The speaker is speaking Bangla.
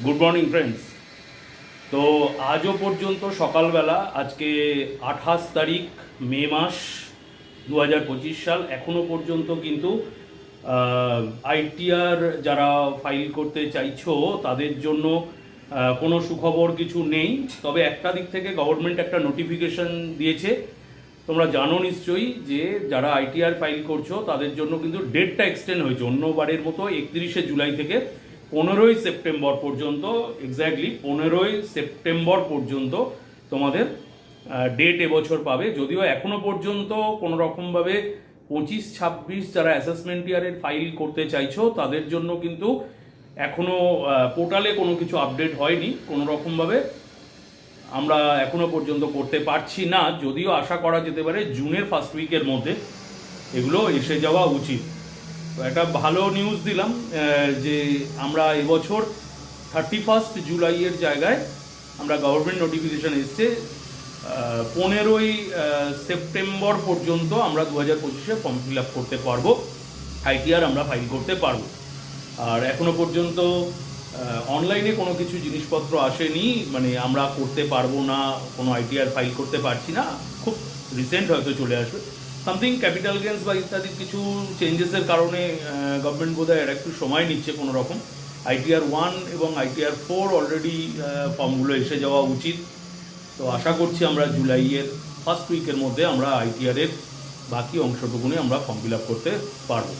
Good morning friends. তো আজও পর্যন্ত সকালবেলা, আজকে 28 তারিখ মে মাস 2025 সাল, এখনও পর্যন্ত কিন্তু আইটিআর যারা ফাইল করতে চাইছো তাদের জন্য কোনো সুখবর কিছু নেই। তবে একটা দিক থেকে গভর্নমেন্ট একটা নোটিফিকেশন দিয়েছে, তোমরা জানো নিশ্চয়ই, যে যারা আইটিআর ফাইল করছো তাদের জন্য কিন্তু ডেটটা এক্সটেন্ড হয়েছে অন্যবারের মতো 31 জুলাই থেকে 15 সেপ্টেম্বর পর্যন্ত। এক্স্যাক্টলি 15 সেপ্টেম্বর পর্যন্ত তোমাদের ডেট এবছর পাবে। যদিও এখনো পর্যন্ত কোনো রকমভাবে 25-26 যারা অ্যাসেসমেন্ট ইয়ারের ফাইল করতে চাইছো তাদের জন্য কিন্তু এখনো পোর্টালে কোনো কিছু আপডেট হয়নি। কোনো রকমভাবে আমরা এখনো পর্যন্ত করতে পারছি না, যদিও আশা করা যেতে পারে জুনের ফার্স্ট উইকের মধ্যে এগুলো এসে যাওয়া উচিত। তো একটা ভালো নিউজ দিলাম যে আমরা এবছর 31 জুলাইয়ের জায়গায় আমরা গভর্নমেন্ট নোটিফিকেশান এসছে 15 সেপ্টেম্বর পর্যন্ত আমরা 2025-এ ফর্ম ফিল আপ করতে পারবো, আইটিআর আমরা ফাইল করতে পারবো। আর এখনো পর্যন্ত অনলাইনে কোনো কিছু জিনিসপত্র আসেনি, মানে আমরা করতে পারবো না, কোনো আইটিআর ফাইল করতে পারছি না, খুব রিসেন্ট হয়তো চলে আসবে। সামথিং ক্যাপিটাল গেন্স বা ইত্যাদি কিছু চেঞ্জেসের কারণে গভর্নমেন্ট বোধহয় এর একটু সময় নিচ্ছে কোনো রকম। আইটিআর 1 এবং আইটিআর 4 অলরেডি ফর্মগুলো এসে যাওয়া উচিত। তো আশা করছি আমরা জুলাইয়ের ফার্স্ট উইকের মধ্যে আমরা আইটিআরের বাকি অংশটুকুনি আমরা ফর্ম ফিল আপ করতে পারবো।